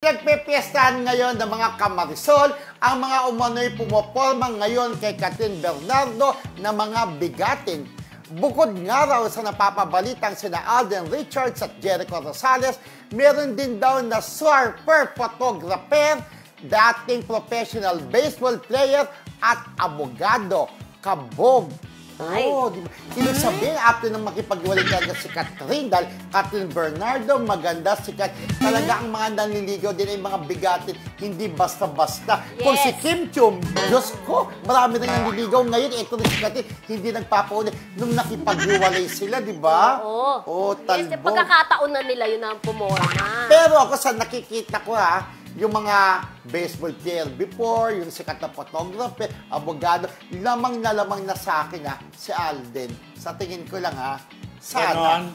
Pinagpepiestahan ngayon ng mga kamarisol ang mga umano'y pumoporma ngayon kay Kathryn Bernardo na mga bigatin. Bukod nga raw sa napapabalitang sina Alden Richards at Jericho Rosales, meron din daw na surfer photographer, dating professional baseball player at abogado, kabog. Oh, di ba? Ibig sabihin, after nang makipag-iwalay talaga si Kathryn, dahil Kathryn Bernardo, maganda, sikat. Talaga ang mga nanliligaw din ay mga bigatin, hindi basta-basta. Yes. Kung si Kim Chiu, Diyos ko, marami na nanliligaw ngayon. Ito rin si Kathryn, hindi nagpapauli. Nung nakipag-iwalay sila, di ba? Oo. Oh, talbog. Yes, pagkakataon na nila yun ang pumorma. Pero ako sa nakikita ko yung mga baseball player before, yung sikat na photographer, abogado, lamang na sa akin si Alden. Sa tingin ko lang sana.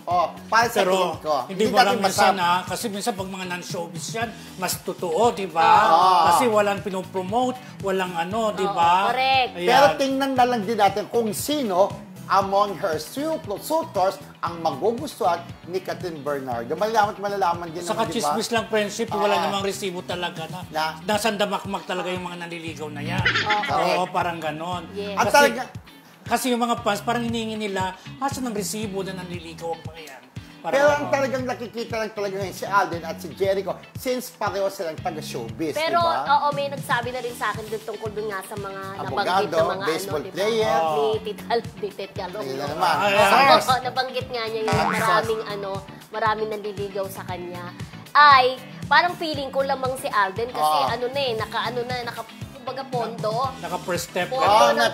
Para sa tingin ko. Hindi mo lang minsan kasi minsan pag mga non-showbiz yan, mas totoo, di ba? Kasi walang pinopromote, walang di ba? Correct. Ayan. Pero tingnan na lang din natin kung sino among her suitors ang magugustuhan ni Kathryn Bernardo. Malalaman din Saka naman, chismis lang, friendship, wala namang resibo talaga na nasandamakmak talaga yung mga nanliligaw na yan. Oo, parang ganon. Yes. Kasi yung mga fans, parang hinihingi nila, asan ang resibo na nanliligaw ang mga yan? Pero ang talagang nakikita lang talaga ngayon si Alden at si Jericho since pareho silang taga-showbiz, Pero, diba? oo, may nagsabi na rin sa akin dun tungkol dun nga sa mga nabanggit abogado, na mga baseball diba? player. Ni Tital. Ayun na naman. Nabanggit nga niya yung maraming nanliligaw sa kanya. Ay, parang feeling ko lamang si Alden kasi kumbaga pondo. Naka-first step.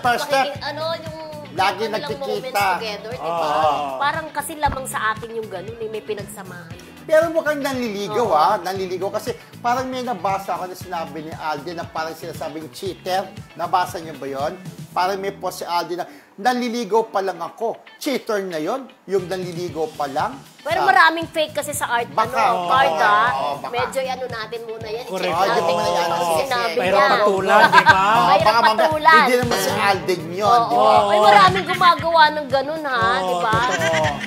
First step. Yung lagi moments nagkikita. together, diba? Parang kasi lamang sa akin yung ganun, may pinagsamahan. Pero mukhang nanliligaw nanliligaw kasi parang may nabasa ako na sinabi ni Alden na parang sinasabing cheater. Nabasa niyo ba yun? Parang may post si Alden na nanliligaw pa lang ako. Cheater na yon, yung nanliligaw pa lang. Pero maraming fake kasi sa art, card medyo natin muna yan. Correct. I-check natin kung sinabi niya. Mayroong patulan, di ba? Mayroong patulan. Hindi naman si Alden yun, di ba? Ay, maraming gumagawa ng ganun, di ba?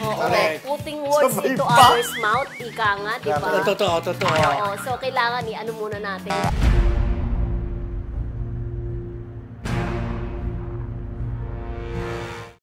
Correct. Putting words into others' mouth, ika nga, di ba? Totoo. So, kailangan muna natin